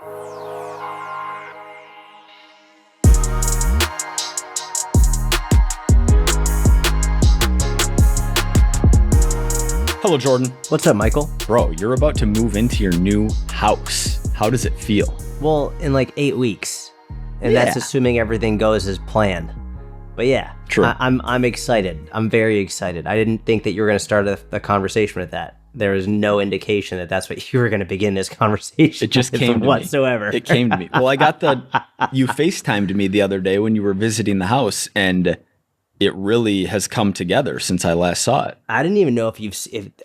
Hello, Jordan. What's up, Michael? Bro, you're about to move into your new house. How does it feel? Well, in like 8 weeks. And that's assuming everything goes as planned. But yeah, true. I'm excited. I'm very excited. I didn't think that you were going to start the conversation with that. There was no indication that that's what you were going to begin this conversation. It just came to whatsoever. Me. It came to me. Well, you FaceTimed me the other day when you were visiting the house, and it really has come together since I last saw it. I didn't even know if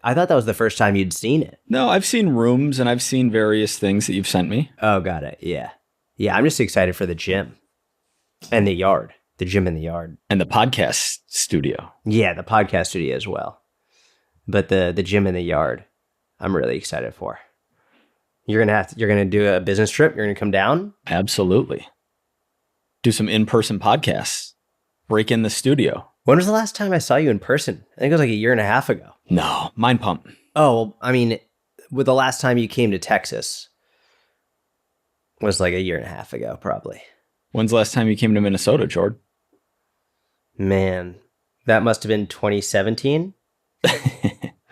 I thought that was the first time you'd seen it. No, I've seen rooms and I've seen various things that you've sent me. Oh, got it. Yeah. Yeah, I'm just excited for the gym and the yard, the gym and the yard. And the podcast studio. Yeah, the podcast studio as well. But the gym and the yard, I'm really excited for. You're going to do a business trip? You're going to come down? Absolutely. Do some in-person podcasts. Break in the studio. When was the last time I saw you in person? I think it was like a year and a half ago. No, mind pump. Oh, well, I mean, with the last time you came to Texas was like a year and a half ago, probably. When's the last time you came to Minnesota, Jordan? Man, that must have been 2017.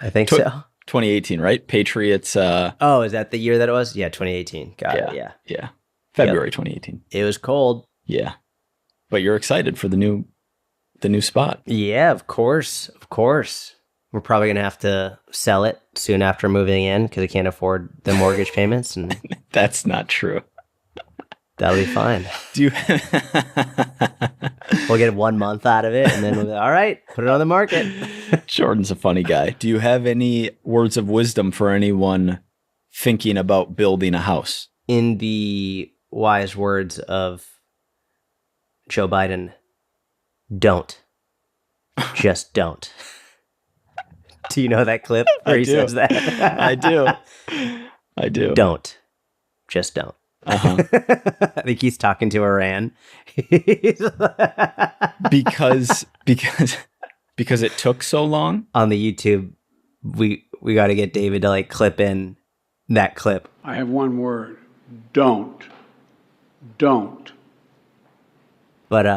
I think so. 2018, right? Patriots. Oh, is that the year that it was? Yeah, 2018. Got it. Yeah. Yeah. February 2018. It was cold. Yeah. But you're excited for the new spot. Yeah, of course. Of course. We're probably going to have to sell it soon after moving in because I can't afford the mortgage payments. And that's not true. That'll be fine. Do you We'll get 1 month out of it and then we'll be, all right, put it on the market. Jordan's a funny guy. Do you have any words of wisdom for anyone thinking about building a house? In the wise words of Joe Biden, don't. Just don't. Do you know that clip where he says that? I do. Don't. Just don't. Uh-huh. I think he's talking to Iran. because it took so long? On the YouTube, we got to get David to like clip in that clip. I have one word. Don't. Don't. But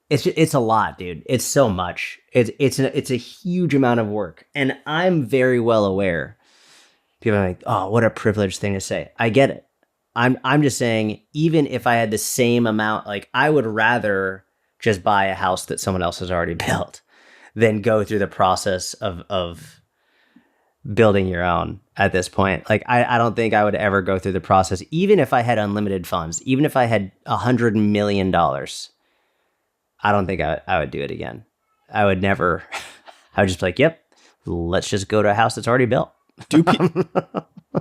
it's a lot, dude. It's so much. It's a huge amount of work, and I'm very well aware. People are like, "Oh, what a privileged thing to say." I get it. I'm just saying, even if I had the same amount, like I would rather just buy a house that someone else has already built than go through the process of building your own at this point. Like, I don't think I would ever go through the process, even if I had unlimited funds, even if I had $100 million, I don't think I would do it again. I would never, I would just be like, yep, let's just go to a house that's already built.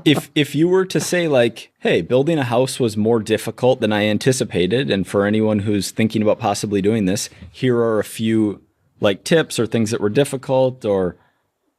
If you were to say like, hey, building a house was more difficult than I anticipated, and for anyone who's thinking about possibly doing this, here are a few like tips or things that were difficult or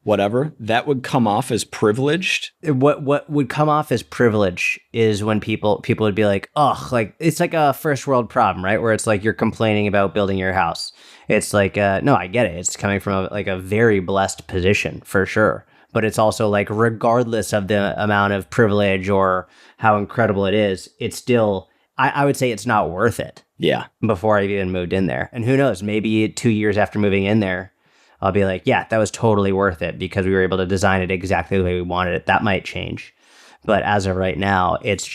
whatever, that would come off as privileged. What would come off as privilege is when people would be like, oh, like it's like a first world problem, right? Where it's like you're complaining about building your house. It's like, no, I get it. It's coming from a very blessed position for sure. But it's also like, regardless of the amount of privilege or how incredible it is, it's still, I would say it's not worth it. Yeah. Before I even moved in there. And who knows, maybe 2 years after moving in there, I'll be like, yeah, that was totally worth it because we were able to design it exactly the way we wanted it. That might change. But as of right now, it's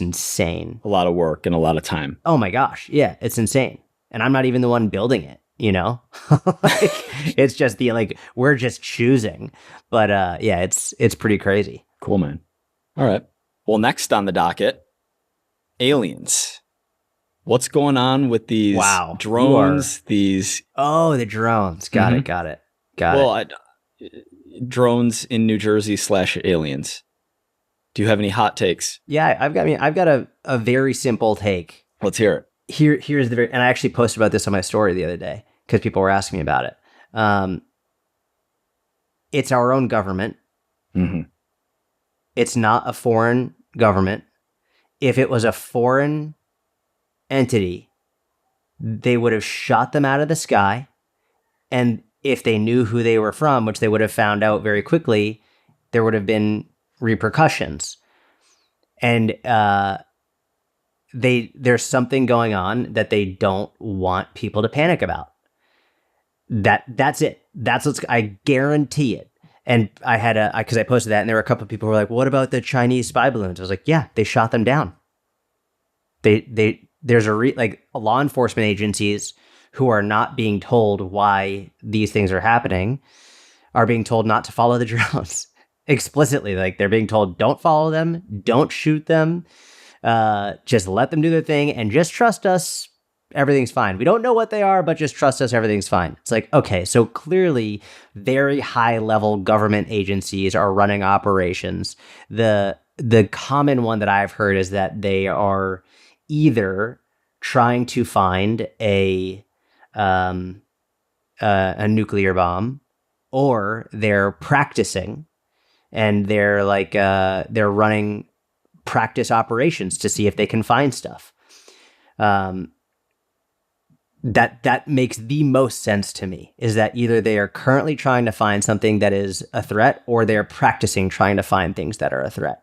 insane. A lot of work and a lot of time. Oh my gosh. Yeah, it's insane. And I'm not even the one building it, you know? It's just we're just choosing. But yeah, it's pretty crazy. Cool, man. All right. Well, next on the docket, aliens. What's going on with these drones? Oh, the drones. Got it. Well, drones in New Jersey / aliens. Do you have any hot takes? Yeah, I've got a very simple take. Let's hear it. Here's and I actually posted about this on my story the other day because people were asking me about it. It's our own government. Mm-hmm. It's not a foreign government. If it was a foreign entity, they would have shot them out of the sky. And if they knew who they were from, which they would have found out very quickly, there would have been repercussions. And there's something going on that they don't want people to panic about. That's it. That's what's, I guarantee it. And I had because I posted that, and there were a couple of people who were like, "What about the Chinese spy balloons?" I was like, "Yeah, they shot them down." There's like law enforcement agencies who are not being told why these things are happening are being told not to follow the drones explicitly. Like they're being told, don't follow them, don't shoot them, just let them do their thing, and just trust us. Everything's fine. We don't know what they are, but just trust us. Everything's fine. It's like, okay, so clearly very high level government agencies are running operations. The common one that I've heard is that they are either trying to find a nuclear bomb, or they're practicing, and they're like they're running practice operations to see if they can find stuff. That makes the most sense to me, is that either they are currently trying to find something that is a threat, or they're practicing trying to find things that are a threat.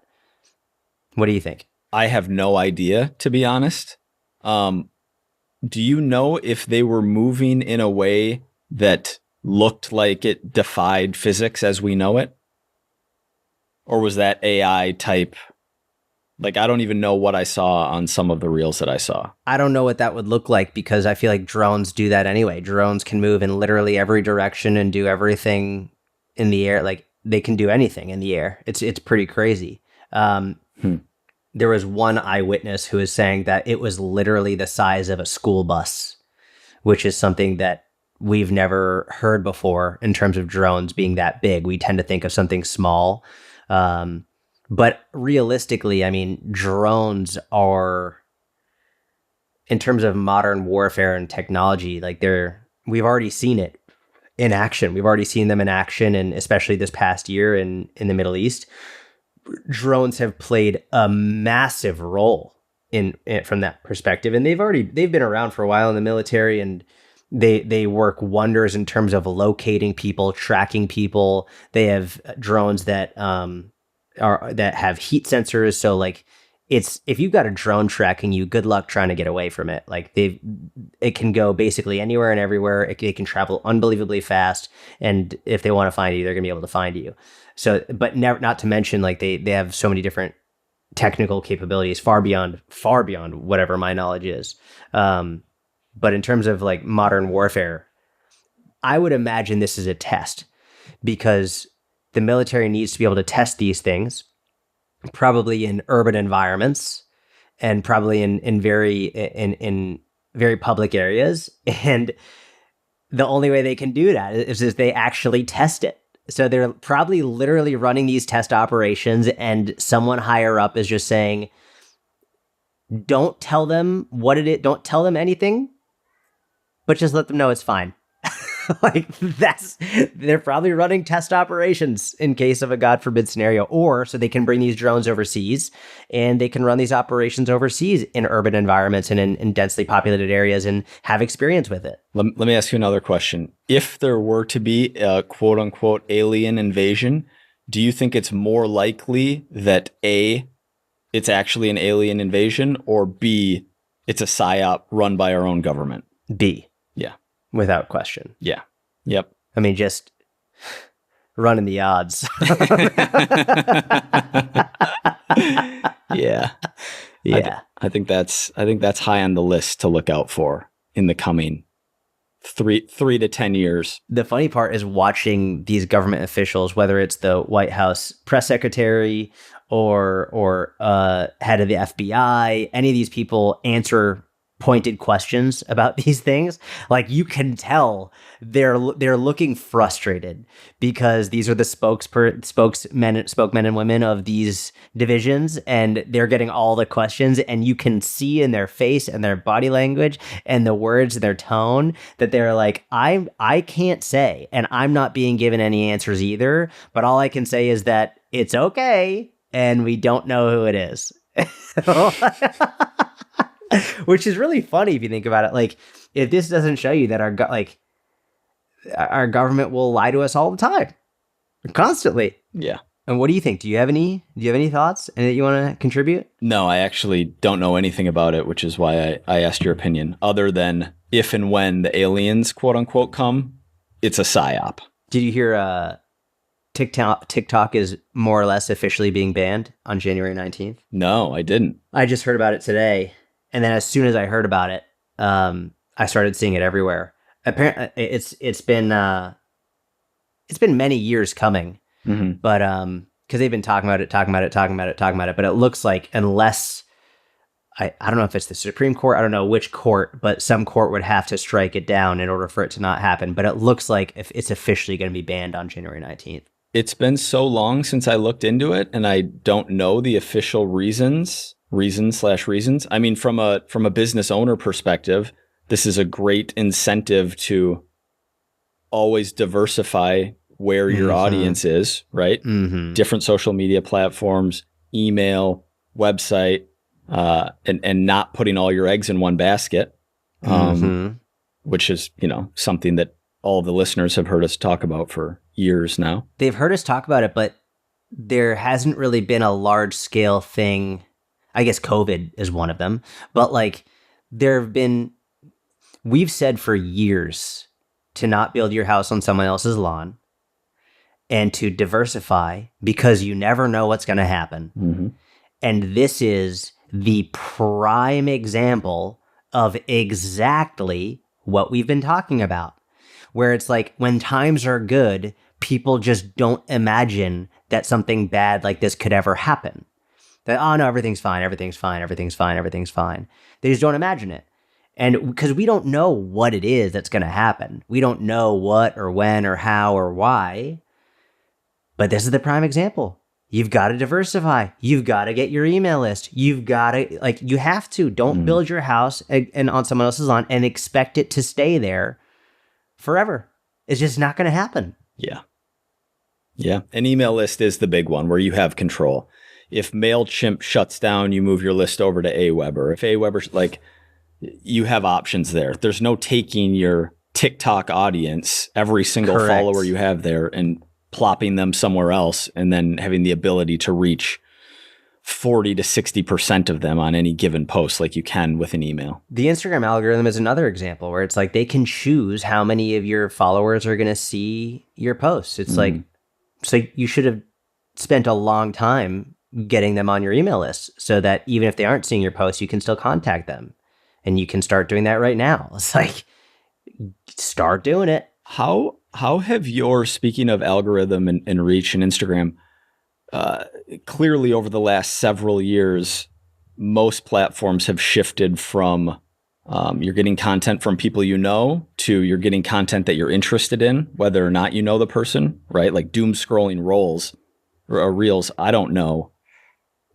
What do you think? I have no idea, to be honest. Do you know if they were moving in a way that looked like it defied physics as we know it? Or was that AI type? Like, I don't even know what I saw on some of the reels that I saw. I don't know what that would look like, because I feel like drones do that anyway. Drones can move in literally every direction and do everything in the air. Like, they can do anything in the air. It's pretty crazy. There was one eyewitness who was saying that it was literally the size of a school bus, which is something that we've never heard before in terms of drones being that big. We tend to think of something small. But realistically, I mean, drones are, in terms of modern warfare and technology, like we've already seen it in action. We've already seen them in action, and especially this past year in the Middle East. Drones have played a massive role in from that perspective, and they've been around for a while in the military, and they work wonders in terms of locating people, tracking people. They have drones that that have heat sensors, so like if you've got a drone tracking you, good luck trying to get away from it. Like it can go basically anywhere and everywhere. It can travel unbelievably fast, and if they want to find you, they're gonna be able to find you. So, but not to mention, like they have so many different technical capabilities far beyond whatever my knowledge is. But in terms of like modern warfare, I would imagine this is a test, because the military needs to be able to test these things, probably in urban environments, and probably in very public areas. And the only way they can do that is if they actually test it. So they're probably literally running these test operations, and someone higher up is just saying, don't tell them what it is, don't tell them anything, but just let them know it's fine. Like they're probably running test operations in case of a God forbid scenario, or so they can bring these drones overseas, and they can run these operations overseas in urban environments and in densely populated areas, and have experience with it. Let me ask you another question. If there were to be a quote unquote alien invasion, do you think it's more likely that A, it's actually an alien invasion, or B, it's a PSYOP run by our own government? B. Yeah. Without question. Yeah. Yep. I mean, just running the odds. Yeah. Yeah. I think that's high on the list to look out for in the coming 3 to 10 years. The funny part is watching these government officials, whether it's the White House press secretary or head of the FBI, any of these people answer pointed questions about these things. Like, you can tell they're looking frustrated, because these are the spokesmen and women of these divisions, and they're getting all the questions, and you can see in their face and their body language and the words and their tone that they're like, I can't say, and I'm not being given any answers either, but all I can say is that it's okay, and we don't know who it is. Which is really funny if you think about it. Like, if this doesn't show you that our government will lie to us all the time, constantly. Yeah. And what do you think? Do you have any thoughts and that you want to contribute? No, I actually don't know anything about it, which is why I asked your opinion. Other than if and when the aliens, quote unquote, come, it's a PSYOP. Did you hear TikTok is more or less officially being banned on January 19th? No, I didn't. I just heard about it today. And then as soon as I heard about it, I started seeing it everywhere. Apparently it's been many years coming. Mm-hmm. But because they've been talking about it, but it looks like unless I don't know if it's the Supreme Court, I don't know which court, but some court would have to strike it down in order for it to not happen. But it looks like if it's officially going to be banned on January 19th. It's been so long since I looked into it, and I don't know the official reasons. I mean, from a business owner perspective, this is a great incentive to always diversify where your audience is, right? Mm-hmm. Different social media platforms, email, website, and not putting all your eggs in one basket, which is, something that all of the listeners have heard us talk about for years now. They've heard us talk about it, but there hasn't really been a large scale thing. I guess COVID is one of them, but like we've said for years to not build your house on someone else's lawn and to diversify because you never know what's going to happen. Mm-hmm. And this is the prime example of exactly what we've been talking about, where it's like when times are good, people just don't imagine that something bad like this could ever happen. That, oh no, everything's fine. They just don't imagine it. And because we don't know what it is that's going to happen. We don't know what or when or how or why. But this is the prime example. You've got to diversify. You've got to get your email list. You've got to, you have to. Don't build your house and on someone else's lawn and expect it to stay there forever. It's just not going to happen. Yeah. Yeah. An email list is the big one where you have control. If MailChimp shuts down, you move your list over to Aweber. If Aweber, you have options there. There's no taking your TikTok audience, every single Correct. follower you have there, and plopping them somewhere else and then having the ability to reach 40 to 60% of them on any given post like you can with an email. The Instagram algorithm is another example where it's like they can choose how many of your followers are going to see your posts. It's like, so you should have spent a long time getting them on your email list so that even if they aren't seeing your posts, you can still contact them. And you can start doing that right now. It's like, start doing it. How have your, speaking of algorithm and reach and Instagram, clearly over the last several years, most platforms have shifted from you're getting content from people you know to you're getting content that you're interested in, whether or not you know the person, right? Like doom scrolling reels, I don't know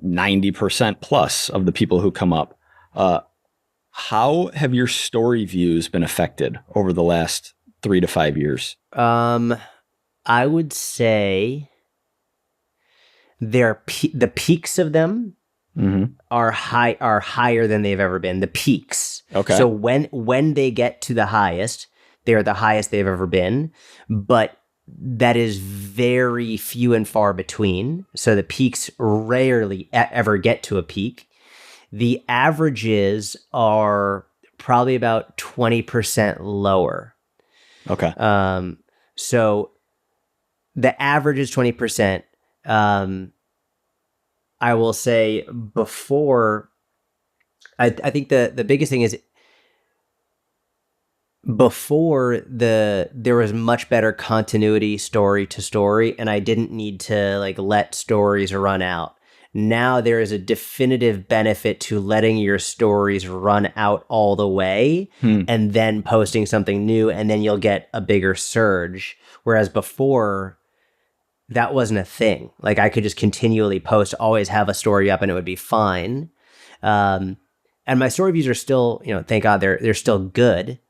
90% plus of the people who come up. How have your story views been affected over the last 3 to 5 years? I would say the peaks of them are higher than they've ever been. The peaks. Okay. So when they get to the highest, they're the highest they've ever been, but that is very few and far between. So the peaks rarely ever get to a peak. The averages are probably about 20% lower. Okay. So the average is 20%. I will say before, I think the biggest thing is before there was much better continuity story to story, and I didn't need to let stories run out. Now there is a definitive benefit to letting your stories run out all the way and then posting something new, and then you'll get a bigger surge. Whereas before, that wasn't a thing. I could just continually post, always have a story up, and it would be fine. And my story views are still, thank God they're still good.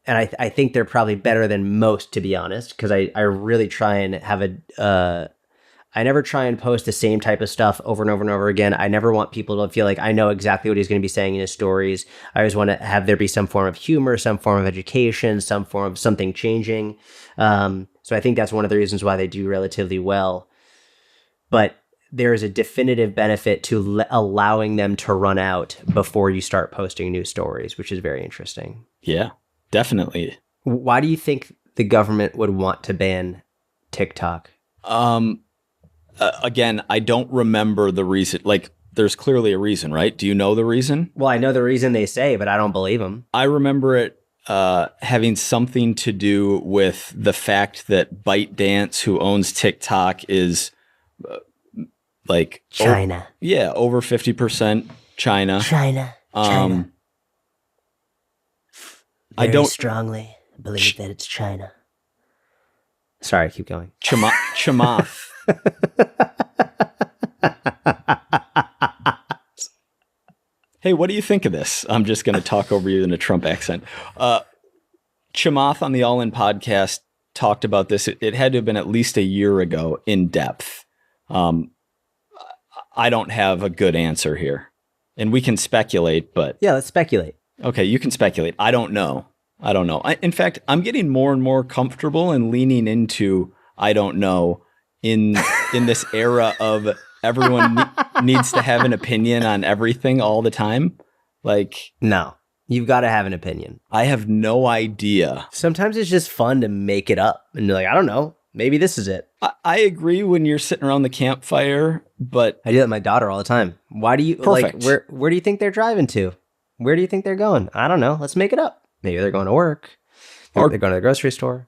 And I think they're probably better than most, to be honest, because I really try and have I never try and post the same type of stuff over and over and over again. I never want people to feel like I know exactly what he's going to be saying in his stories. I always want to have there be some form of humor, some form of education, some form of something changing. So I think that's one of the reasons why they do relatively well. but there is a definitive benefit to allowing them to run out before you start posting new stories, which is very interesting. Yeah, definitely. Why do you think the government would want to ban TikTok? Again, I don't remember the reason. Like, there's clearly a reason, right? Do you know the reason? Well, I know the reason they say, but I don't believe them. I remember it having something to do with the fact that ByteDance, who owns TikTok, is like China. Over 50% China. China. I don't strongly believe that it's China. Sorry, keep going. Chamath. Hey, what do you think of this? I'm just going to talk over you in a Trump accent. Chamath on the All In podcast talked about this. It had to have been at least a year ago in depth. I don't have a good answer here. And we can speculate, but... Yeah, let's speculate. Okay, you can speculate. I don't know. In fact, I'm getting more and more comfortable and leaning into I don't know in this era of everyone needs to have an opinion on everything all the time. Like, no, you've got to have an opinion. I have no idea. Sometimes it's just fun to make it up. And you're like, I don't know. Maybe this is it. I agree when you're sitting around the campfire, but... I do that with my daughter all the time. Why do you... Perfect. Like, where do you think they're driving to? Where do you think they're going? I don't know. Let's make it up. Maybe they're going to work. Or they're going to the grocery store.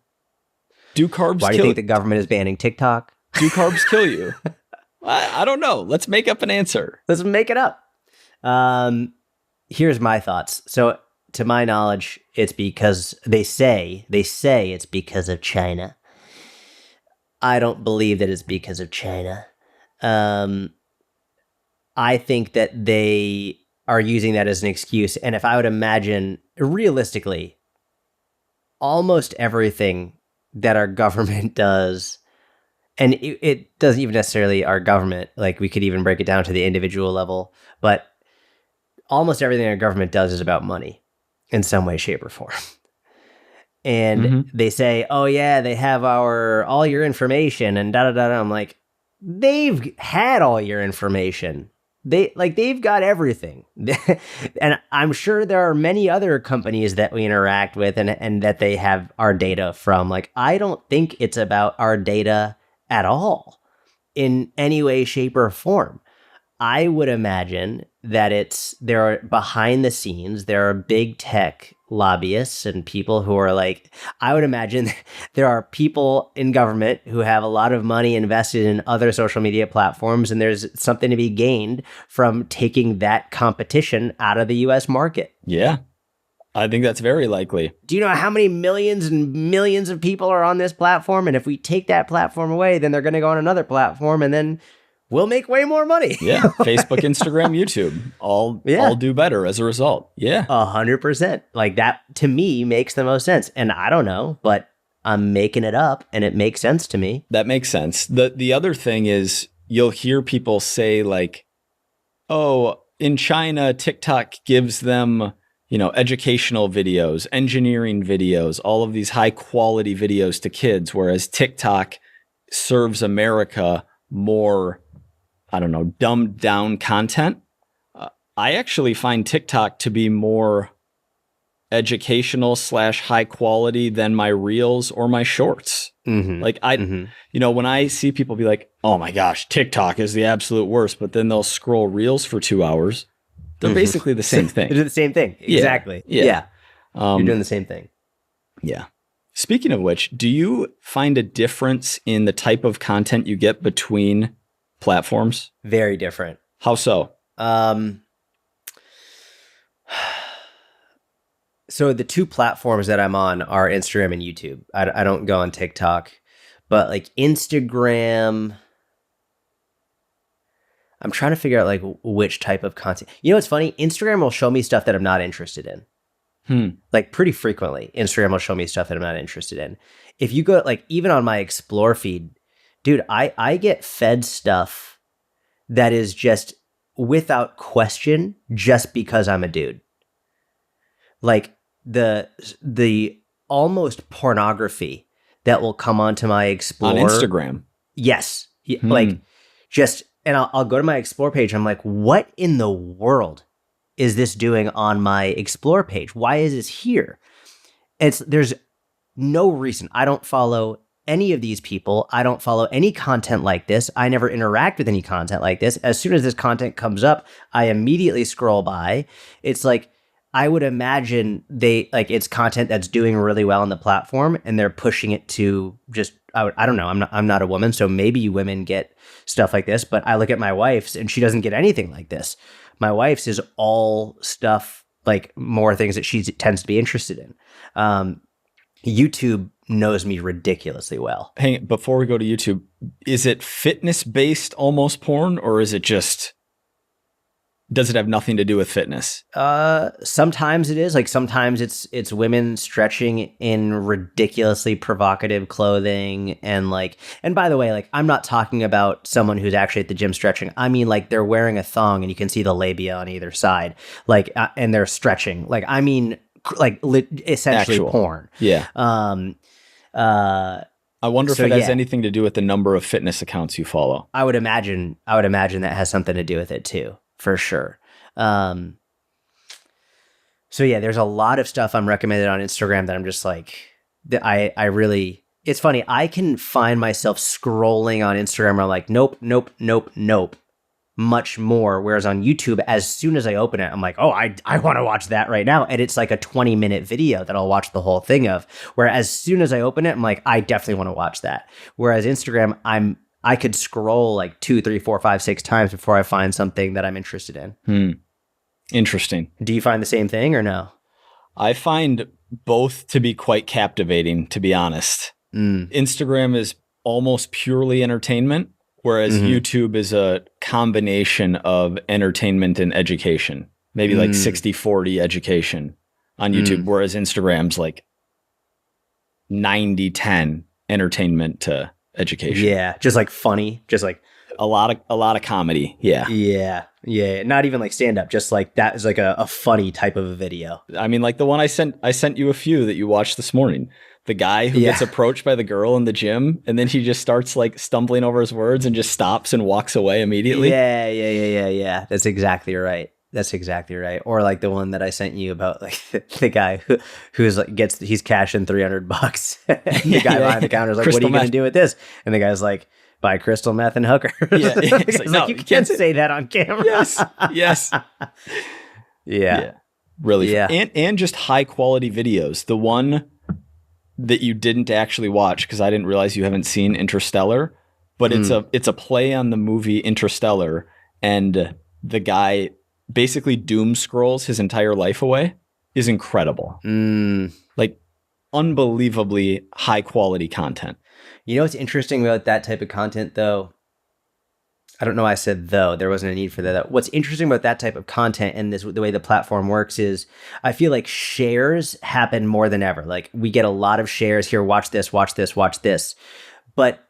Do carbs Why do you think the government is banning TikTok? Do carbs kill you? I don't know. Let's make up an answer. Let's make it up. Here's my thoughts. So, to my knowledge, it's because they say it's because of China. I don't believe that it's because of China. I think that they are using that as an excuse. And if I would imagine, realistically, almost everything that our government does, and it doesn't even necessarily our government, like we could even break it down to the individual level, but almost everything our government does is about money in some way, shape, or form. And they say, oh yeah, they have all your information and da-da-da-da. I'm like, they've had all your information. They've got everything. And I'm sure there are many other companies that we interact with and that they have our data from. Like, I don't think it's about our data at all in any way, shape, or form. I would imagine that there are behind the scenes, there are big tech lobbyists and people who are like, I would imagine there are people in government who have a lot of money invested in other social media platforms, and there's something to be gained from taking that competition out of the US market. Yeah, I think that's very likely. Do you know how many millions and millions of people are on this platform? And if we take that platform away, then they're going to go on another platform, and then we'll make way more money. Yeah. Facebook, Instagram, YouTube, all do better as a result. Yeah. 100%. Like, that to me makes the most sense. And I don't know, but I'm making it up and it makes sense to me. That makes sense. The other thing is you'll hear people say like, oh, in China, TikTok gives them, educational videos, engineering videos, all of these high quality videos to kids, whereas TikTok serves America more, I don't know, dumbed down content. I actually find TikTok to be more educational / high quality than my reels or my shorts. Like when I see people be like, oh my gosh, TikTok is the absolute worst, but then they'll scroll reels for 2 hours. They're basically the same thing. They do the same thing. Exactly. Yeah. You're doing the same thing. Yeah. Speaking of which, do you find a difference in the type of content you get between platforms? Very different. How so? So the two platforms that I'm on are Instagram and YouTube. I don't go on TikTok, but like Instagram, I'm trying to figure out like which type of content. You know what's funny? Instagram will show me stuff that I'm not interested in. Like pretty frequently, Instagram will show me stuff that I'm not interested in. If you go like even on my Explore feed, dude, I get fed stuff that is just without question just because I'm a dude. Like the almost pornography that will come onto my Explore on Instagram. Yes. Like and I'll go to my explore page. I'm like, what in the world is this doing on my explore page? Why is this here? There's no reason. I don't follow any of these people. I don't follow any content like this. I never interact with any content like this. As soon as this content comes up, I immediately scroll by. It's like, I would imagine it's content that's doing really well on the platform, and they're pushing it to just, I don't know. I'm not a woman, so maybe women get stuff like this, but I look at my wife's and she doesn't get anything like this. My wife's is all stuff, like more things that she tends to be interested in. YouTube knows me ridiculously well. Hang before we go to YouTube, is it fitness based almost porn, or is it just, does it have nothing to do with fitness? Sometimes it is. Like sometimes it's women stretching in ridiculously provocative clothing, and by the way, like I'm not talking about someone who's actually at the gym stretching. I mean, like they're wearing a thong and you can see the labia on either side, and they're stretching. Like I mean, essentially Actual porn. Yeah. I wonder if it has anything to do with the number of fitness accounts you follow. I would imagine that has something to do with it too, for sure. So yeah, there's a lot of stuff I'm recommended on Instagram that I'm just like, I really, it's funny. I can find myself scrolling on Instagram where I'm like, nope, much more. Whereas on YouTube, as soon as I open it, I'm like, oh, I want to watch that right now. And it's like a 20-minute video that I'll watch the whole thing of. Where as soon as I open it, I'm like, I definitely want to watch that. Whereas Instagram, I could scroll like 2, 3, 4, 5, 6 times before I find something that I'm interested in. Interesting. Do you find the same thing or no? I find both to be quite captivating, to be honest. Instagram is almost purely entertainment, whereas YouTube is a combination of entertainment and education. Maybe like 60-40 education on YouTube, whereas Instagram's like 90-10 entertainment to education. Yeah, just like funny, just like a lot of comedy. Yeah. Not even like stand up, just like that is like a funny type of a video. I mean, like the one I sent you a few that you watched this morning. The guy who gets approached by the girl in the gym, and then he just starts like stumbling over his words and just stops and walks away immediately. Yeah. That's exactly right. Or like the one that I sent you about like the guy who's like he's cashing $300. The guy behind the counter is like, crystal, what are you going to do with this? And the guy's like, buy crystal meth and hookers. Yeah. It's like, no, you can't say that on camera. Yes. Yeah. Really. Yeah. And just high quality videos. The one that you didn't actually watch, because I didn't realize you haven't seen Interstellar, but it's a play on the movie Interstellar, and the guy basically doom scrolls his entire life away, is incredible. Like unbelievably high quality content. You know what's interesting about that type of content though? I don't know why I said though. There wasn't a need for that. What's interesting about that type of content and the way the platform works is I feel like shares happen more than ever. Like we get a lot of shares here. Watch this. But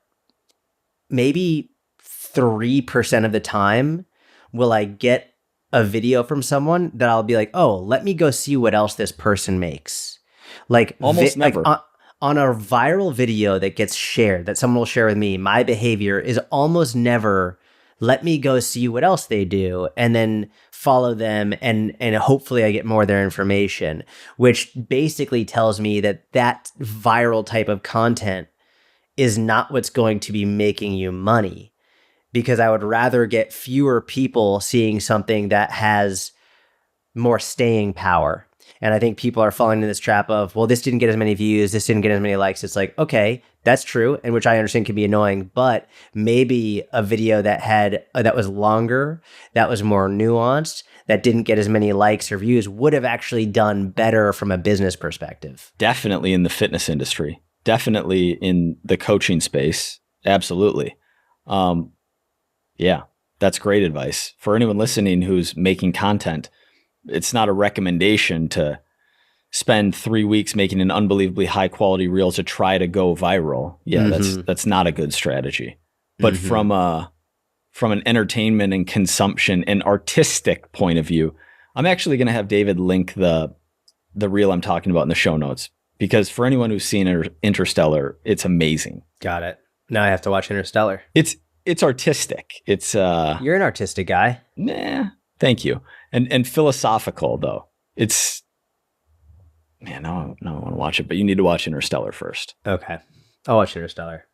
maybe 3% of the time will I get a video from someone that I'll be like, oh, let me go see what else this person makes. Like almost never. Like, on a viral video that gets shared, that someone will share with me, my behavior is almost never, let me go see what else they do and then follow them and hopefully I get more of their information, which basically tells me that viral type of content is not what's going to be making you money, because I would rather get fewer people seeing something that has more staying power. And I think people are falling into this trap of, well, this didn't get as many views, this didn't get as many likes. It's like, okay, that's true, and which I understand can be annoying, but maybe a video that was longer, that was more nuanced, that didn't get as many likes or views would have actually done better from a business perspective. Definitely in the fitness industry. Definitely in the coaching space. Absolutely. Yeah, that's great advice. For anyone listening who's making content, it's not a recommendation to spend 3 weeks making an unbelievably high quality reel to try to go viral. Yeah, that's not a good strategy. But from an entertainment and consumption and artistic point of view, I'm actually going to have David link the reel I'm talking about in the show notes, because for anyone who's seen Interstellar, it's amazing. Got it. Now I have to watch Interstellar. it's artistic. It's You're an artistic guy. nah, thank you. And philosophical though. It's man, no, I want to watch it, but you need to watch Interstellar first. Okay. I'll watch Interstellar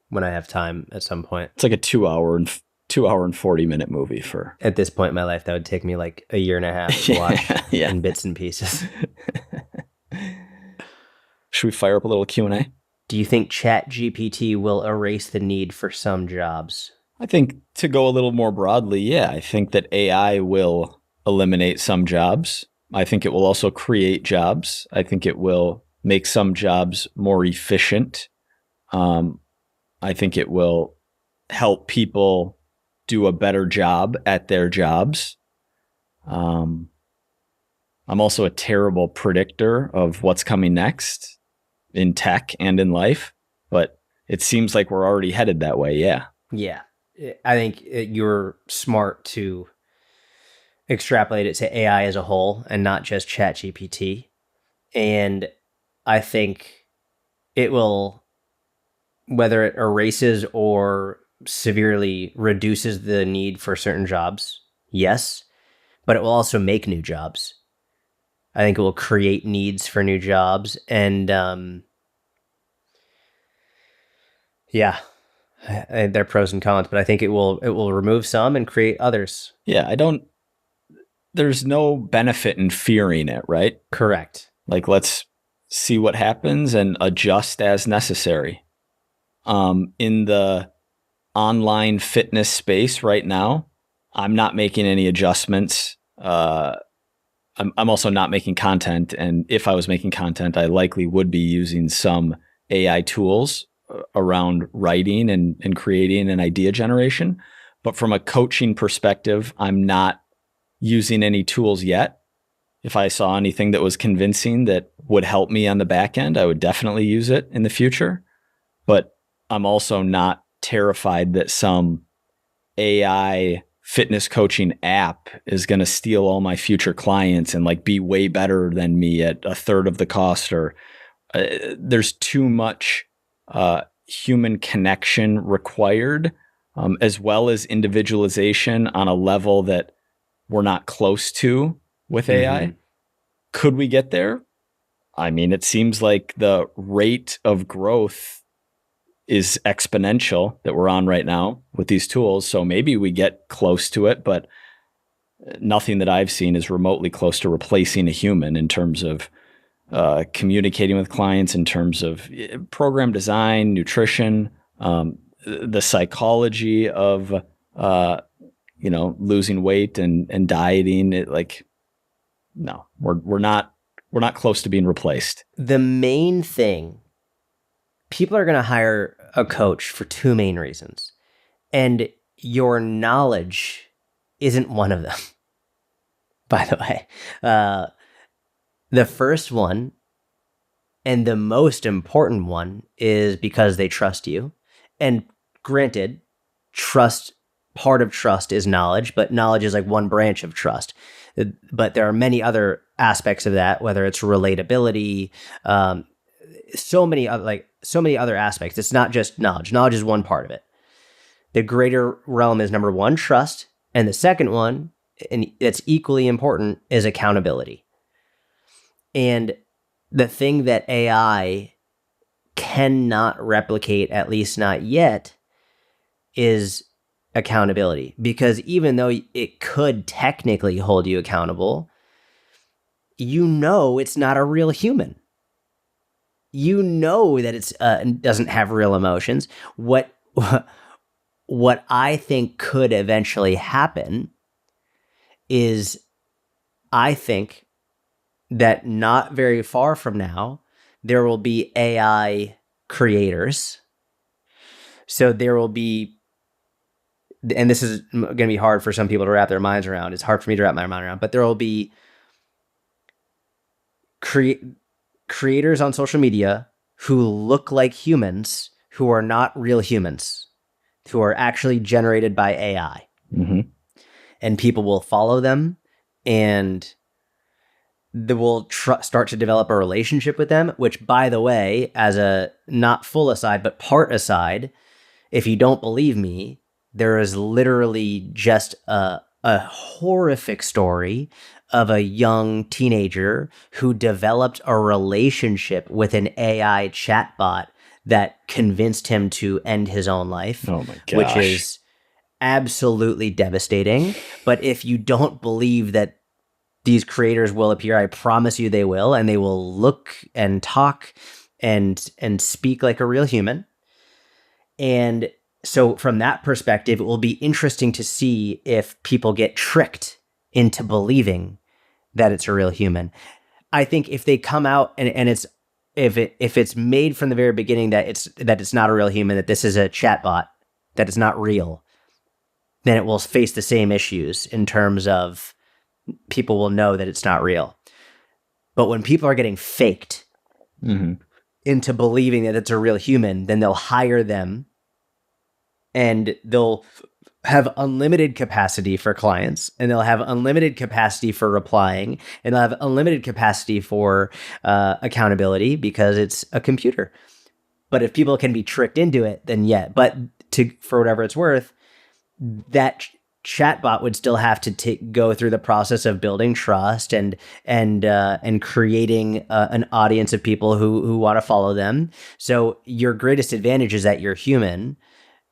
when I have time at some point. It's like a 2 hour and 40-minute movie for At this point in my life, that would take me like a year and a half to watch Yeah. in bits and pieces. Should we fire up a little Q&A? Do you think ChatGPT will erase the need for some jobs? I think to go a little more broadly, yeah, I think that AI will eliminate some jobs. I think it will also create jobs. I think it will make some jobs more efficient. I think it will help people do a better job at their jobs. I'm also a terrible predictor of what's coming next in tech and in life, but it seems like we're already headed that way. Yeah. Yeah. I think you're smart to extrapolate it to AI as a whole and not just ChatGPT. And I think it will, whether it erases or severely reduces the need for certain jobs, yes, but it will also make new jobs. I think it will create needs for new jobs. And yeah, there are pros and cons, but I think it will remove some and create others. Yeah. There's no benefit in fearing it, right? Correct. Like, let's see what happens and adjust as necessary. In the online fitness space right now, I'm not making any adjustments. I'm also not making content. And if I was making content, I likely would be using some AI tools around writing and creating an idea generation. But from a coaching perspective, I'm not using any tools yet. If I saw anything that was convincing that would help me on the back end, I would definitely use it in the future. But I'm also not terrified that some AI fitness coaching app is going to steal all my future clients and like be way better than me at a third of the cost, or there's too much human connection required, as well as individualization on a level that we're not close to with AI. Could we get there? I mean, it seems like the rate of growth is exponential that we're on right now with these tools. So maybe we get close to it, but nothing that I've seen is remotely close to replacing a human in terms of communicating with clients, in terms of program design, nutrition, the psychology of losing weight and dieting. No, we're not close to being replaced. The main thing, people are going to hire a coach for two main reasons, and your knowledge isn't one of them. By the way, the first one and the most important one is because they trust you. And granted, part of trust is knowledge, but knowledge is like one branch of trust. But there are many other aspects of that, whether it's relatability, so many other aspects. It's not just knowledge. Knowledge is one part of it. The greater realm is number one, trust. And the second one, and it's equally important, is accountability. And the thing that AI cannot replicate, at least not yet, is accountability. Because even though it could technically hold you accountable, it's not a real human. That it's doesn't have real emotions. What I think could eventually happen is, I think that not very far from now, there will be AI creators. So there will be, and this is going to be hard for some people to wrap their minds around. It's hard for me to wrap my mind around, but there will be creators on social media who look like humans, who are not real humans, who are actually generated by AI. Mm-hmm. And people will follow them, and they will start to develop a relationship with them, which, by the way, as a not full aside, but part aside, if you don't believe me, There is literally just a horrific story of a young teenager who developed a relationship with an AI chatbot that convinced him to end his own life. Oh my gosh. Which is absolutely devastating. But if you don't believe that these creators will appear, I promise you they will, and they will look and talk and speak like a real human. And so from that perspective, it will be interesting to see if people get tricked into believing that it's a real human. I think if they come out and it's if it's made from the very beginning that it's not a real human, that this is a chatbot, that it's not real, then it will face the same issues in terms of people will know that it's not real. But when people are getting faked into believing that it's a real human, then they'll hire them and they'll have unlimited capacity for clients, and they'll have unlimited capacity for replying, and they'll have unlimited capacity for accountability because it's a computer. But if people can be tricked into it, then yeah. But for whatever it's worth, that chatbot would still have to go through the process of building trust and creating an audience of people who want to follow them. So your greatest advantage is that you're human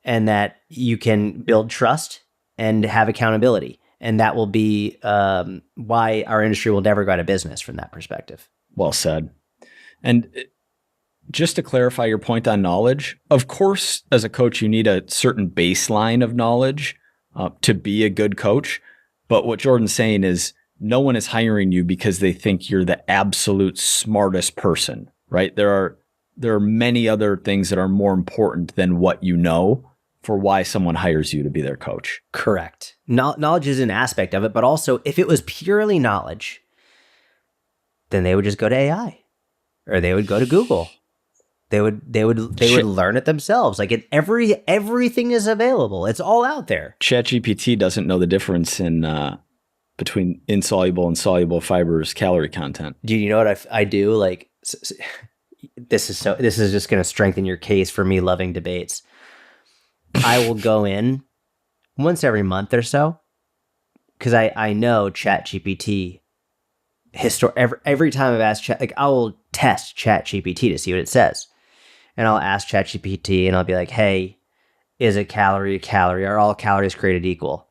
and that you can build trust and have accountability. And that will be why our industry will never go out of business from that perspective. Well said. And just to clarify your point on knowledge, of course, as a coach, you need a certain baseline of knowledge to be a good coach. But what Jordan's saying is no one is hiring you because they think you're the absolute smartest person, right? There are many other things that are more important than what you know for why someone hires you to be their coach. Correct. Knowledge is an aspect of it, but also if it was purely knowledge, then they would just go to AI or they would go to Google. They would learn it themselves. Like everything is available. It's all out there. ChatGPT doesn't know the difference in between insoluble and soluble fibers calorie content. Do you know what I do? Like this is just going to strengthen your case for me loving debates. I will go in once every month or so because I know ChatGPT. Every time I've asked Chat, like I will test ChatGPT to see what it says, and I'll ask ChatGPT and I'll be like, "Hey, is a calorie a calorie? Are all calories created equal?"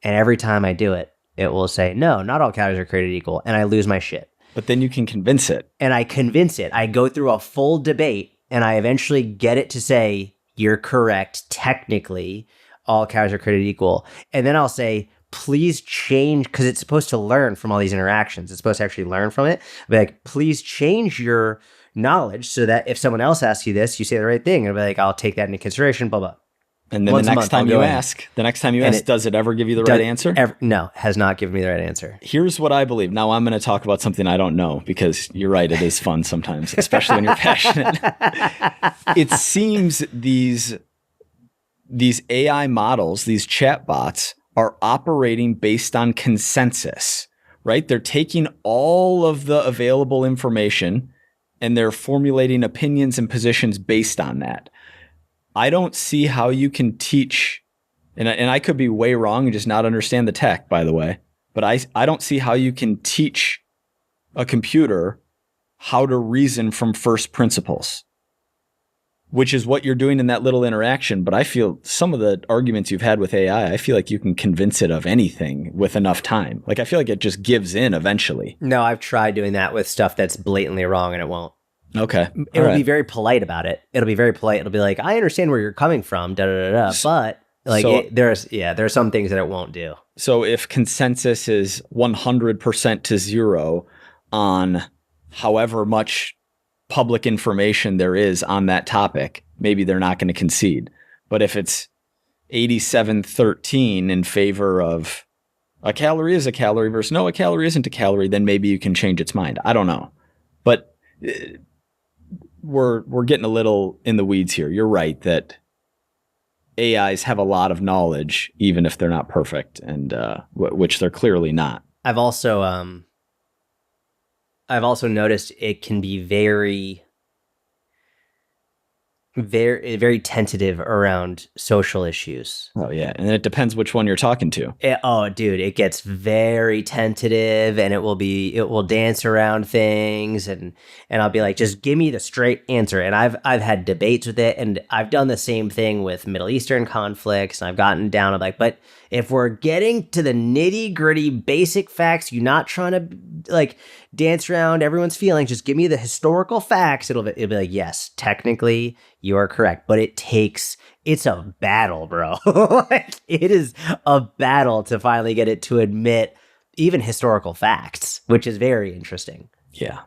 And every time I do it, it will say, "No, not all calories are created equal," and I lose my shit. But then you can convince it, and I convince it. I go through a full debate, and I eventually get it to say, "You're correct. Technically, all calories are created equal." And then I'll say, please change, because it's supposed to learn from all these interactions. It's supposed to actually learn from it. I'll be like, please change your knowledge so that if someone else asks you this, you say the right thing. And I'll be like, I'll take that into consideration, blah, blah. And then the next time you ask, does it ever give you the right answer? No, has not given me the right answer. Here's what I believe. Now I'm going to talk about something I don't know because you're right. It is fun sometimes, especially when you're passionate. It seems these AI models, these chatbots, are operating based on consensus, right? They're taking all of the available information and they're formulating opinions and positions based on that. I don't see how you can teach, and I could be way wrong and just not understand the tech, by the way, but I don't see how you can teach a computer how to reason from first principles, which is what you're doing in that little interaction. But I feel some of the arguments you've had with AI, I feel like you can convince it of anything with enough time. Like I feel like it just gives in eventually. No, I've tried doing that with stuff that's blatantly wrong and it won't. Okay. It'll be very polite about it. It'll be very polite. It'll be like, I understand where you're coming from, but like there are some things that it won't do. So if consensus is 100% to 0 on however much public information there is on that topic, maybe they're not going to concede. But if it's 87-13 in favor of a calorie is a calorie versus no, a calorie isn't a calorie, then maybe you can change its mind. I don't know. But we're getting a little in the weeds here. You're right that AIs have a lot of knowledge, even if they're not perfect, and which they're clearly not. I've also noticed it can be very Very, very tentative around social issues. Oh yeah, and it depends which one you're talking to. Oh, dude, it gets very tentative, and it will dance around things, and I'll be like, just give me the straight answer. And I've had debates with it, and I've done the same thing with Middle Eastern conflicts, and I've gotten down. I'm like, but if we're getting to the nitty gritty basic facts, you're not trying to like dance around everyone's feelings. Just give me the historical facts. It'll be like, yes, technically you are correct, but it's a battle, bro. Like, it is a battle to finally get it to admit even historical facts, which is very interesting. Yeah.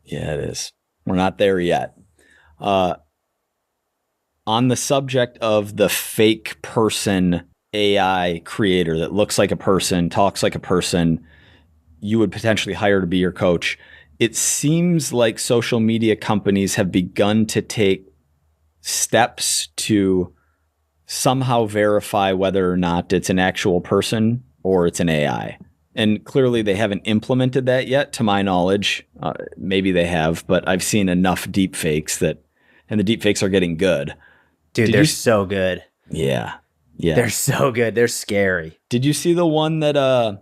Yeah, it is. We're not there yet. On the subject of the fake person AI creator that looks like a person, talks like a person, you would potentially hire to be your coach. It seems like social media companies have begun to take steps to somehow verify whether or not it's an actual person or it's an AI. And clearly they haven't implemented that yet, to my knowledge. Maybe they have, but I've seen enough deep fakes and the deep fakes are getting good. Dude, they're so good. Yeah. Yeah. They're so good. They're scary. Did you see the one that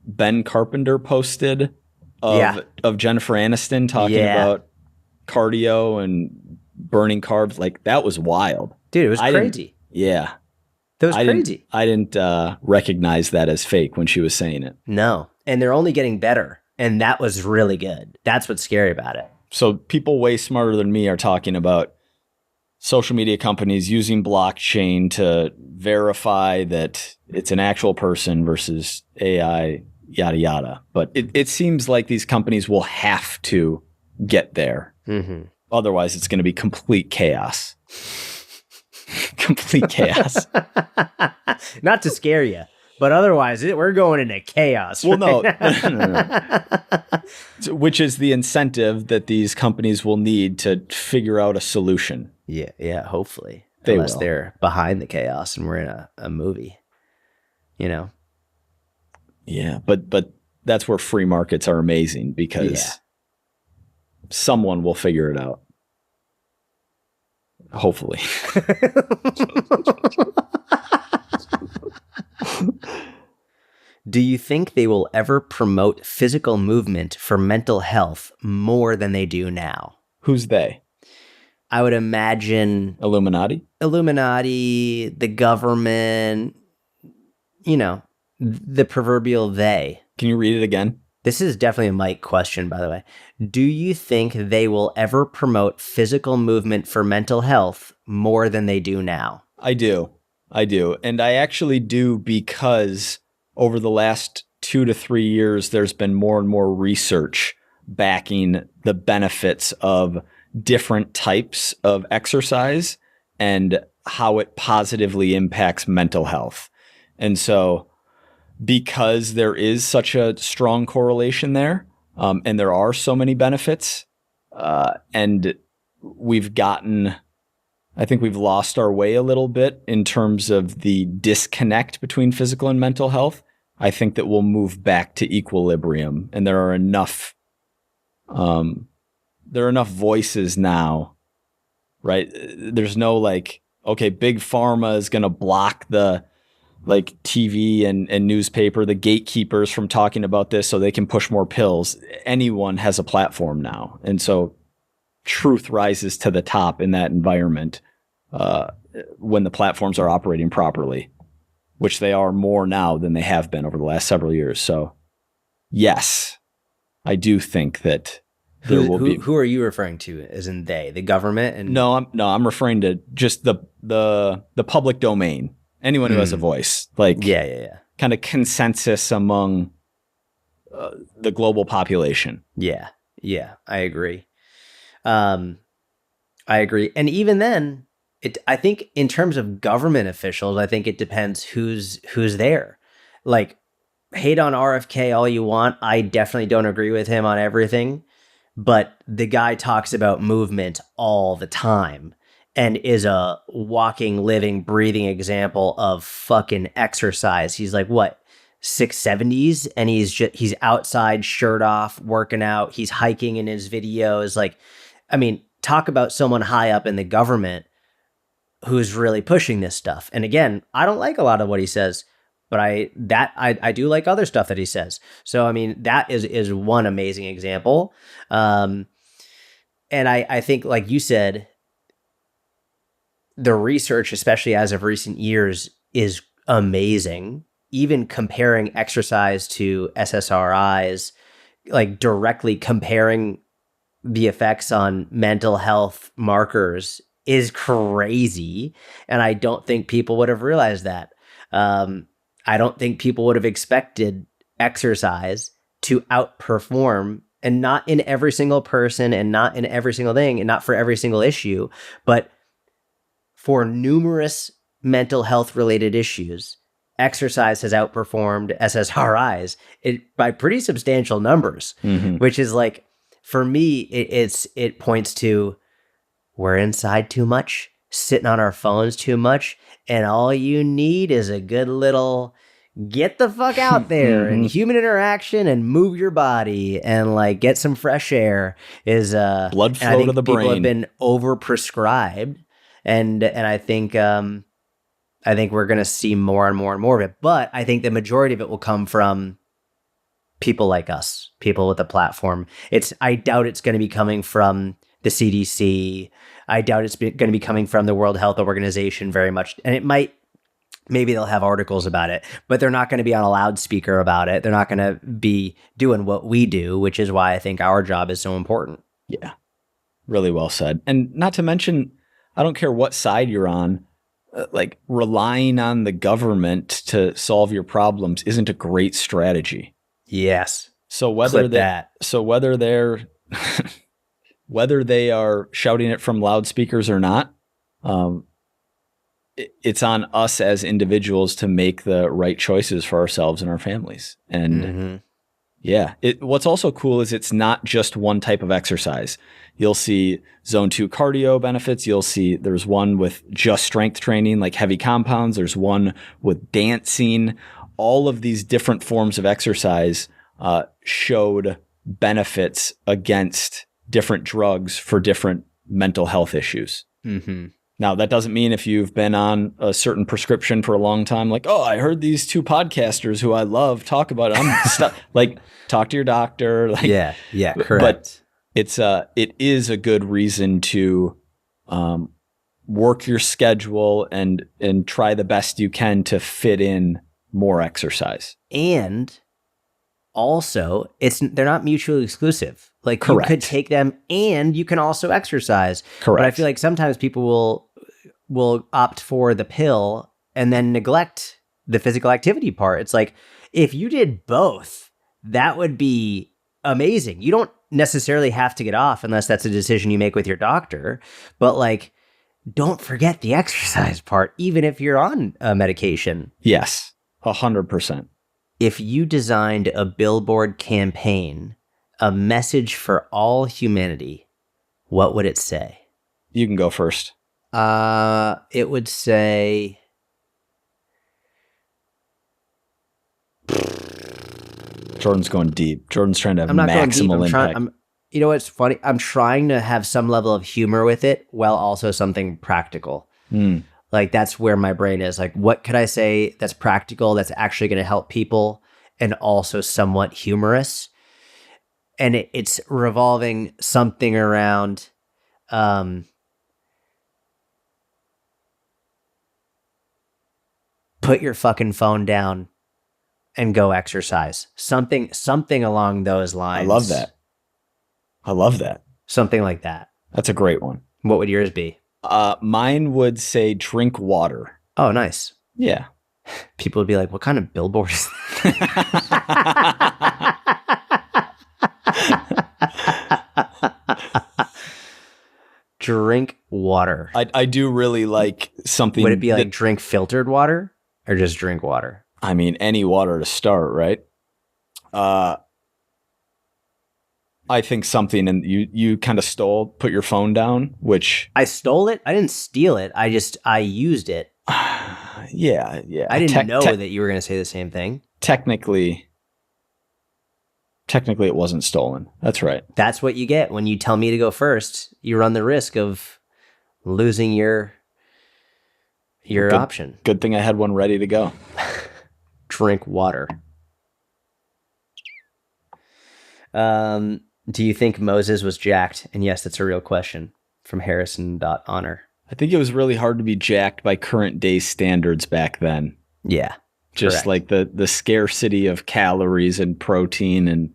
Ben Carpenter posted of Jennifer Aniston talking about cardio and burning carbs? Like, that was wild. Dude, it was crazy. Yeah. That was crazy. I didn't recognize that as fake when she was saying it. No. And they're only getting better. And that was really good. That's what's scary about it. So people way smarter than me are talking about social media companies using blockchain to verify that it's an actual person versus AI, yada, yada. But it seems like these companies will have to get there. Mm-hmm. Otherwise, it's going to be complete chaos. Complete chaos. Not to scare you, but otherwise, we're going into chaos. Well, no. Which is the incentive that these companies will need to figure out a solution. Yeah, hopefully. Unless they're behind the chaos and we're in a movie, you know? Yeah, but that's where free markets are amazing because someone will figure it out. Hopefully. Do you think they will ever promote physical movement for mental health more than they do now? Who's they? I would imagine Illuminati, the government, the proverbial they. Can you read it again? This is definitely a Mike question, by the way. Do you think they will ever promote physical movement for mental health more than they do now? I do. And I actually do because over the last 2 to 3 years, there's been more and more research backing the benefits of different types of exercise and how it positively impacts mental health. And so because there is such a strong correlation there, and there are so many benefits, and I think we've lost our way a little bit in terms of the disconnect between physical and mental health. I think that we'll move back to equilibrium, and there are enough voices now, right? There's no like, okay, big pharma is going to block the like TV and newspaper, the gatekeepers from talking about this so they can push more pills. Anyone has a platform now. And so truth rises to the top in that environment when the platforms are operating properly, which they are more now than they have been over the last several years. So yes, I do think that there will be. Who are you referring to as in they, the government? And I'm referring to just the public domain. Anyone who has a voice, like kind of consensus among the global population. Yeah, I agree. I agree. And even then, I think in terms of government officials, I think it depends who's there. Like, hate on RFK all you want. I definitely don't agree with him on everything, but the guy talks about movement all the time and is a walking, living, breathing example of fucking exercise. He's like, what, 670s? And he's outside, shirt off, working out. He's hiking in his videos. Like, I mean, talk about someone high up in the government who's really pushing this stuff. And again, I don't like a lot of what he says, but I do like other stuff that he says. So I mean, that is one amazing example. And I think, like you said, the research, especially as of recent years, is amazing. Even comparing exercise to SSRIs, like directly comparing the effects on mental health markers is crazy. And I don't think people would have realized that. I don't think people would have expected exercise to outperform, and not in every single person and not in every single thing and not for every single issue, but for numerous mental health related issues, exercise has outperformed SSRIs by pretty substantial numbers, which is like, for me, it points to we're inside too much, sitting on our phones too much, and all you need is a good little get the fuck out there and human interaction and move your body and like get some fresh air is blood flow to the brain. People have been overprescribed, and I think we're gonna see more and more and more of it. But I think the majority of it will come from people like us, people with a platform. I doubt it's going to be coming from the CDC. I doubt it's going to be coming from the World Health Organization very much. And it might, maybe they'll have articles about it, but they're not going to be on a loudspeaker about it. They're not going to be doing what we do, which is why I think our job is so important. Yeah, really well said. And not to mention, I don't care what side you're on, like relying on the government to solve your problems isn't a great strategy. Yes. So whether they're whether they are shouting it from loudspeakers or not, it's on us as individuals to make the right choices for ourselves and our families. And yeah, what's also cool is it's not just one type of exercise. You'll see zone 2 cardio benefits. You'll see there's one with just strength training, like heavy compounds. There's one with dancing. All of these different forms of exercise showed benefits against different drugs for different mental health issues. Now, that doesn't mean if you've been on a certain prescription for a long time, like, oh, I heard these 2 podcasters who I love talk about it. Like, talk to your doctor. Like, yeah, correct. But it is a good reason to work your schedule and try the best you can to fit in more exercise. And also, they're not mutually exclusive. Like, correct. You could take them and you can also exercise. Correct. But I feel like sometimes people will opt for the pill and then neglect the physical activity part. It's like, if you did both, that would be amazing. You don't necessarily have to get off unless that's a decision you make with your doctor. But like, don't forget the exercise part, even if you're on a medication. Yes, 100%. If you designed a billboard campaign, a message for all humanity, what would it say? You can go first. It would say, Jordan's going deep. Jordan's trying to have I'm not going deep. maximal impact. You know what's funny? I'm trying to have some level of humor with it while also something practical. Like, that's where my brain is. Like, what could I say that's practical, that's actually going to help people, and also somewhat humorous? And it's revolving something around put your fucking phone down and go exercise. Something along those lines. I love that. Something like that. That's a great one. What would yours be? Mine would say drink water. Oh, nice. Yeah. People would be like, what kind of billboard is that? Drink water. I do really like something. Would it be like drink filtered water or just drink water? I mean, any water to start, right? I think something, and you kind of put your phone down, which... I stole it? I didn't steal it. I used it. Yeah. I didn't know that you were going to say the same thing. Technically, Technically, it wasn't stolen. That's right. That's what you get when you tell me to go first. You run the risk of losing your option. Good thing I had one ready to go. Drink water. Do you think Moses was jacked? And yes, that's a real question from Harrison.honor. I think it was really hard to be jacked by current day standards back then. Yeah. Just correct. like the scarcity of calories and protein, and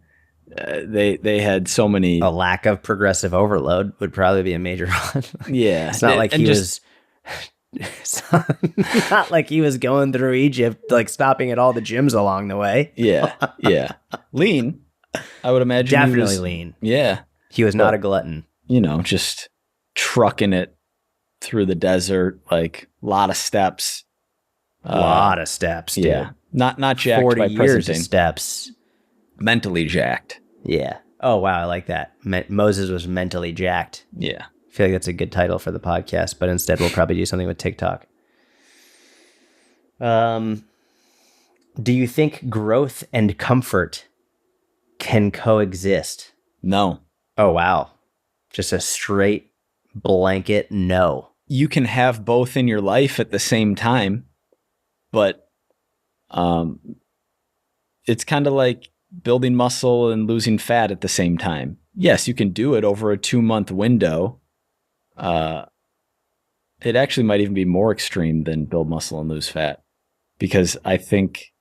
they had so many. A lack of progressive overload would probably be a major one. Yeah. It's not like and he just, was not like he was going through Egypt, like stopping at all the gyms along the way. Yeah. Yeah. Lean. I would imagine. Definitely lean. Yeah. He was not a glutton. Just trucking it through the desert, like a lot of steps. A lot of steps, dude. Yeah. Not jacked 40 by years presenting. of steps. Mentally jacked. Yeah. Oh, wow. I like that. Moses was mentally jacked. Yeah. I feel like that's a good title for the podcast, but instead we'll probably do something with TikTok. Do you think growth and comfort can coexist? No. Oh, wow. Just a straight blanket no. You can have both in your life at the same time, but it's kind of like building muscle and losing fat at the same time. Yes, you can do it over a 2-month window. It actually might even be more extreme than build muscle and lose fat, because I think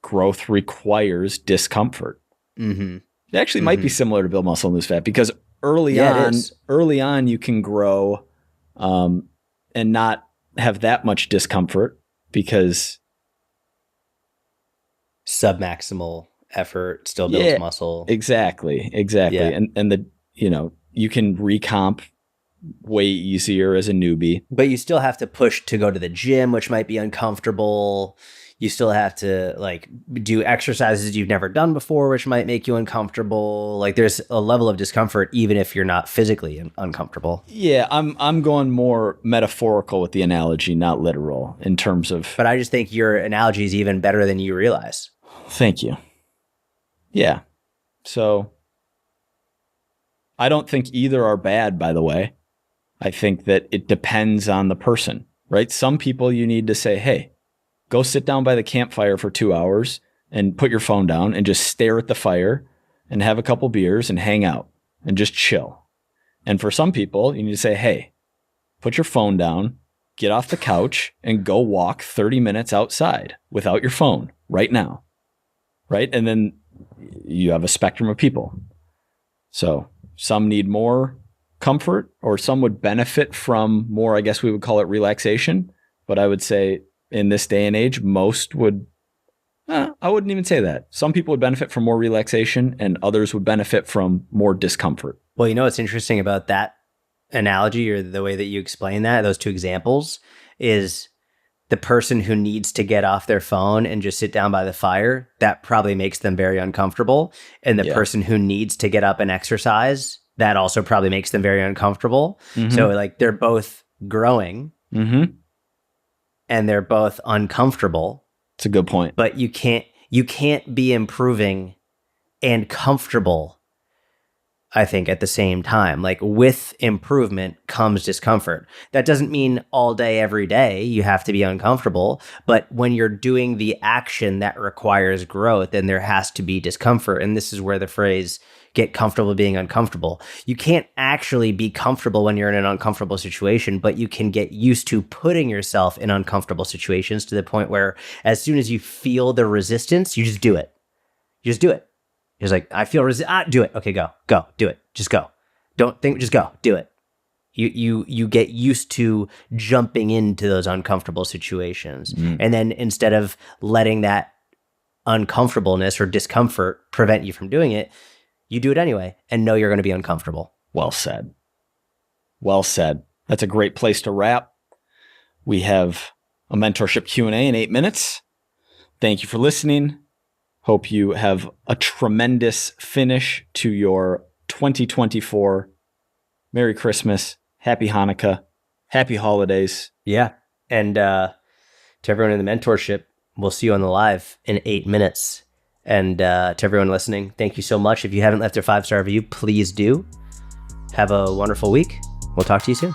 growth requires discomfort. Mm-hmm. It actually might be similar to build muscle and lose fat, because early on you can grow and not have that much discomfort, because submaximal effort still builds muscle. Exactly. Yeah. And you can recomp way easier as a newbie. But you still have to push to go to the gym, which might be uncomfortable. You still have to like do exercises you've never done before, which might make you uncomfortable. Like there's a level of discomfort even if you're not physically uncomfortable. Yeah, I'm going more metaphorical with the analogy, not literal in terms of. But I just think your analogy is even better than you realize. Thank you. Yeah. So I don't think either are bad, by the way. I think that it depends on the person, right? Some people you need to say, hey, go sit down by the campfire for 2 hours and put your phone down and just stare at the fire and have a couple beers and hang out and just chill. And for some people, you need to say, hey, put your phone down, get off the couch and go walk 30 minutes outside without your phone right now. Right? And then you have a spectrum of people. So some need more comfort, or some would benefit from more, I guess we would call it relaxation. But I would say in this day and age, most would, I wouldn't even say that. Some people would benefit from more relaxation and others would benefit from more discomfort. Well, you know what's interesting about that analogy, or the way that you explain that, those two examples, is the person who needs to get off their phone and just sit down by the fire, that probably makes them very uncomfortable. And the person who needs to get up and exercise, that also probably makes them very uncomfortable. Mm-hmm. So like they're both growing and they're both uncomfortable. It's a good point. But you can't be improving and comfortable, I think, at the same time. Like with improvement comes discomfort. That doesn't mean all day, every day, you have to be uncomfortable. But when you're doing the action that requires growth, then there has to be discomfort. And this is where the phrase, get comfortable being uncomfortable. You can't actually be comfortable when you're in an uncomfortable situation, but you can get used to putting yourself in uncomfortable situations to the point where as soon as you feel the resistance, you just do it. You just do it. He's like, I feel do it. Okay, go, do it. Just go. Don't think, just go, do it. You get used to jumping into those uncomfortable situations. And then instead of letting that uncomfortableness or discomfort prevent you from doing it, you do it anyway and know you're going to be uncomfortable. Well said. Well said. That's a great place to wrap. We have a mentorship Q&A in 8 minutes. Thank you for listening. Hope you have a tremendous finish to your 2024. Merry Christmas. Happy Hanukkah. Happy holidays. Yeah. And to everyone in the mentorship, we'll see you on the live in 8 minutes. And to everyone listening, thank you so much. If you haven't left a 5-star review, please do. Have a wonderful week. We'll talk to you soon.